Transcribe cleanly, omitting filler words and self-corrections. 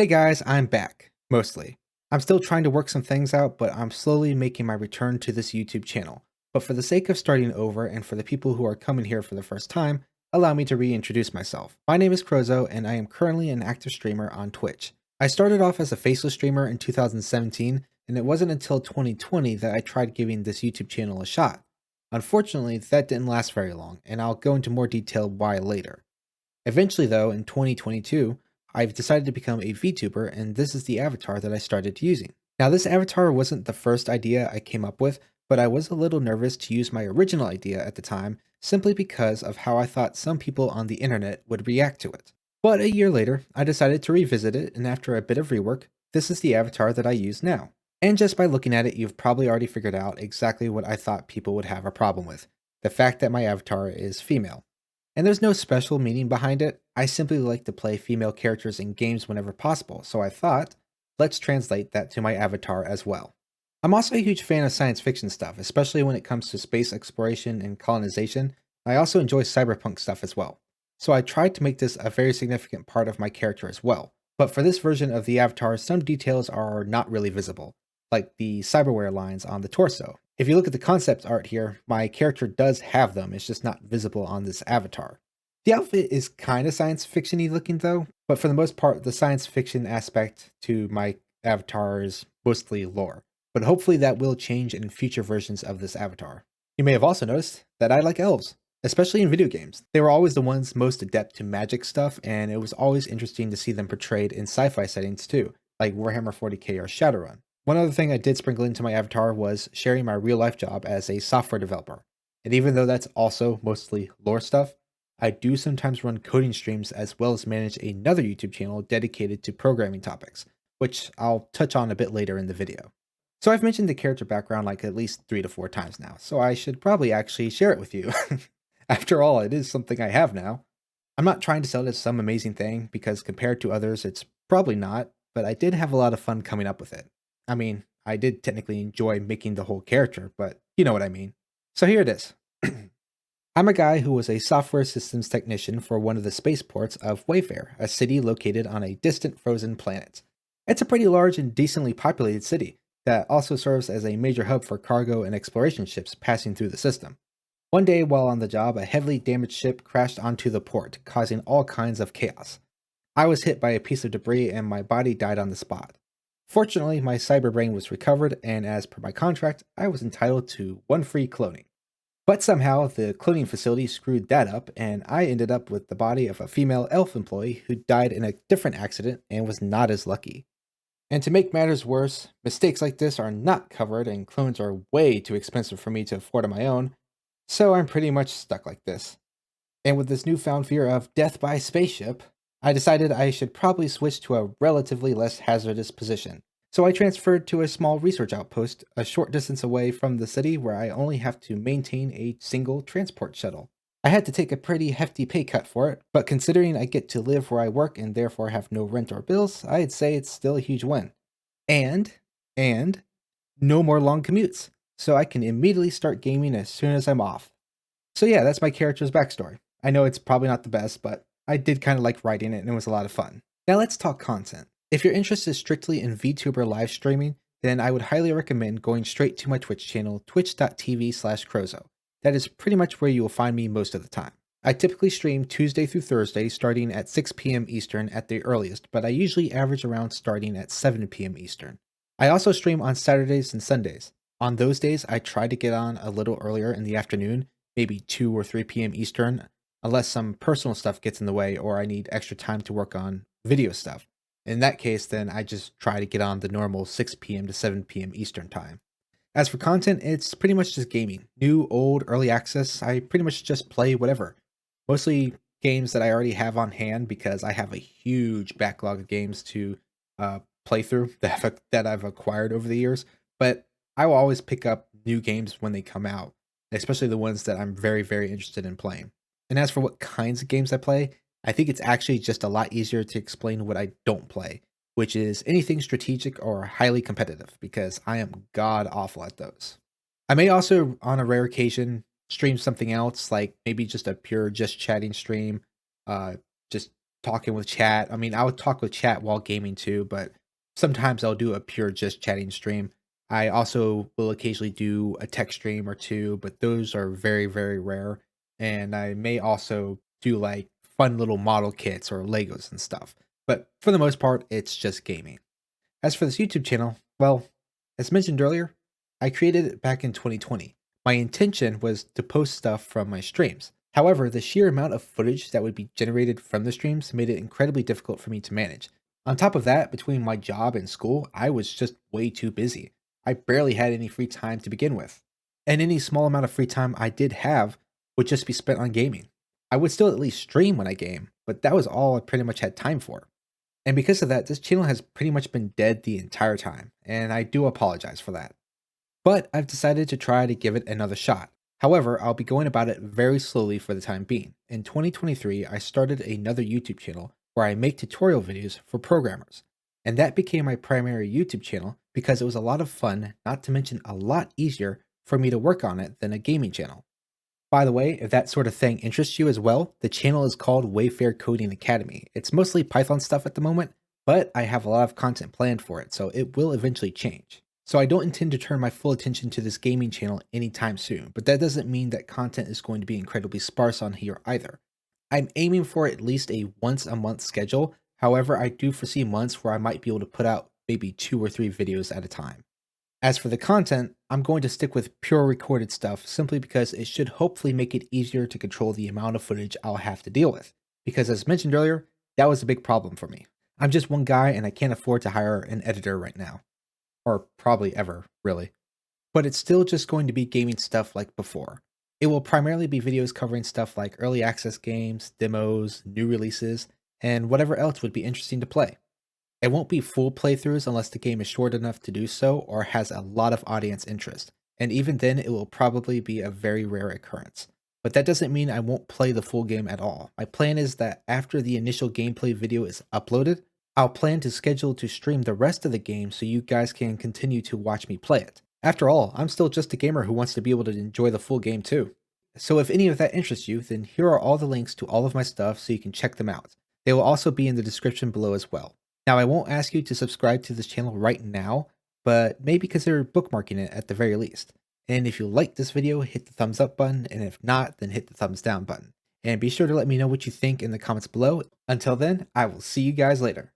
Hey guys, I'm back. Mostly. I'm still trying to work some things out, but I'm slowly making my return to this YouTube channel. But for the sake of starting over and for the people who are coming here for the first time, allow me to reintroduce myself. My name is Crozo and I am currently an active streamer on Twitch. I started off as a faceless streamer in 2017, and it wasn't until 2020 that I tried giving this YouTube channel a shot. Unfortunately, that didn't last very long, and I'll go into more detail why later. Eventually, though, in 2022, I've decided to become a VTuber, and this is the avatar that I started using. Now, this avatar wasn't the first idea I came up with, but I was a little nervous to use my original idea at the time simply because of how I thought some people on the internet would react to it. But a year later, I decided to revisit it, and after a bit of rework, this is the avatar that I use now. And just by looking at it, you've probably already figured out exactly what I thought people would have a problem with: the fact that my avatar is female. And there's no special meaning behind it. I simply like to play female characters in games whenever possible, so I thought, let's translate that to my avatar as well. I'm also a huge fan of science fiction stuff, especially when it comes to space exploration and colonization. I also enjoy cyberpunk stuff as well. So I tried to make this a very significant part of my character as well. But for this version of the avatar, some details are not really visible, like the cyberware lines on the torso. If you look at the concept art here, my character does have them, it's just not visible on this avatar. The outfit is kind of science fiction-y looking though, but for the most part, the science fiction aspect to my avatar is mostly lore. But hopefully that will change in future versions of this avatar. You may have also noticed that I like elves, especially in video games. They were always the ones most adept to magic stuff, and it was always interesting to see them portrayed in sci-fi settings too, like Warhammer 40k or Shadowrun. One other thing I did sprinkle into my avatar was sharing my real life job as a software developer. And even though that's also mostly lore stuff, I do sometimes run coding streams as well as manage another YouTube channel dedicated to programming topics, which I'll touch on a bit later in the video. So I've mentioned the character background like at least 3 to 4 times now, so I should probably actually share it with you. After all, it is something I have now. I'm not trying to sell it as some amazing thing, because compared to others, it's probably not, but I did have a lot of fun coming up with it. I mean, I did technically enjoy making the whole character, but you know what I mean. So here it is. I'm a guy who was a software systems technician for one of the spaceports of Wayfair, a city located on a distant frozen planet. It's a pretty large and decently populated city that also serves as a major hub for cargo and exploration ships passing through the system. One day while on the job, a heavily damaged ship crashed onto the port, causing all kinds of chaos. I was hit by a piece of debris and my body died on the spot. Fortunately, my cyber brain was recovered, and as per my contract, I was entitled to one free cloning. But somehow, the cloning facility screwed that up, and I ended up with the body of a female elf employee who died in a different accident and was not as lucky. And to make matters worse, mistakes like this are not covered, and clones are way too expensive for me to afford on my own, so I'm pretty much stuck like this. And with this newfound fear of death by spaceship, I decided I should probably switch to a relatively less hazardous position. So I transferred to a small research outpost a short distance away from the city where I only have to maintain a single transport shuttle. I had to take a pretty hefty pay cut for it, but considering I get to live where I work and therefore have no rent or bills, I'd say it's still a huge win. And, and, no more long commutes, so I can immediately start gaming as soon as I'm off. So yeah, that's my character's backstory. I know it's probably not the best, but I did kind of like writing it and it was a lot of fun. Now let's talk content. If your interest is strictly in VTuber live streaming, then I would highly recommend going straight to my Twitch channel, twitch.tv/Crozo. That is pretty much where you will find me most of the time. I typically stream Tuesday through Thursday starting at 6 p.m. Eastern at the earliest, but I usually average around starting at 7 p.m. Eastern. I also stream on Saturdays and Sundays. On those days, I try to get on a little earlier in the afternoon, maybe 2 or 3 p.m. Eastern, unless some personal stuff gets in the way or I need extra time to work on video stuff. In that case, then I just try to get on the normal 6 p.m. to 7 p.m. Eastern time. As for content, it's pretty much just gaming. New, old, early access, I pretty much just play whatever. Mostly games that I already have on hand because I have a huge backlog of games to play through that I've acquired over the years. But I will always pick up new games when they come out, especially the ones that I'm very, very interested in playing. And as for what kinds of games I play, I think it's actually just a lot easier to explain what I don't play, which is anything strategic or highly competitive, because I am god awful at those. I may also, on a rare occasion, stream something else, like maybe just a pure just chatting stream, uh, just talking with chat. I mean, I would talk with chat while gaming too, but sometimes I'll do a pure just chatting stream. I also will occasionally do a tech stream or two, but those are very, very rare. And I may also do like fun little model kits or Legos and stuff. But for the most part, it's just gaming. As for this YouTube channel, well, as mentioned earlier, I created it back in 2020. My intention was to post stuff from my streams. However, the sheer amount of footage that would be generated from the streams made it incredibly difficult for me to manage. On top of that, between my job and school, I was just way too busy. I barely had any free time to begin with. And any small amount of free time I did have would just be spent on gaming. I would still at least stream when I game, but that was all I pretty much had time for. And because of that, this channel has pretty much been dead the entire time, and I do apologize for that. But I've decided to try to give it another shot. However, I'll be going about it very slowly for the time being. In 2023, I started another YouTube channel where I make tutorial videos for programmers. And that became my primary YouTube channel because it was a lot of fun, not to mention a lot easier for me to work on it than a gaming channel. By the way, if that sort of thing interests you as well, the channel is called Wayfair Coding Academy. It's mostly Python stuff at the moment, but I have a lot of content planned for it, so it will eventually change. So I don't intend to turn my full attention to this gaming channel anytime soon, but that doesn't mean that content is going to be incredibly sparse on here either. I'm aiming for at least a once a month schedule. However, I do foresee months where I might be able to put out maybe 2 or 3 videos at a time. As for the content, I'm going to stick with pure recorded stuff simply because it should hopefully make it easier to control the amount of footage I'll have to deal with. Because as mentioned earlier, that was a big problem for me. I'm just one guy and I can't afford to hire an editor right now. Or probably ever, really. But it's still just going to be gaming stuff like before. It will primarily be videos covering stuff like early access games, demos, new releases, and whatever else would be interesting to play. It won't be full playthroughs unless the game is short enough to do so or has a lot of audience interest, and even then it will probably be a very rare occurrence. But that doesn't mean I won't play the full game at all. My plan is that after the initial gameplay video is uploaded, I'll plan to schedule to stream the rest of the game so you guys can continue to watch me play it. After all, I'm still just a gamer who wants to be able to enjoy the full game too. So if any of that interests you, then here are all the links to all of my stuff so you can check them out. They will also be in the description below as well. Now, I won't ask you to subscribe to this channel right now, but maybe consider bookmarking it at the very least. And if you like this video, hit the thumbs up button, and if not, then hit the thumbs down button. And be sure to let me know what you think in the comments below. Until then, I will see you guys later.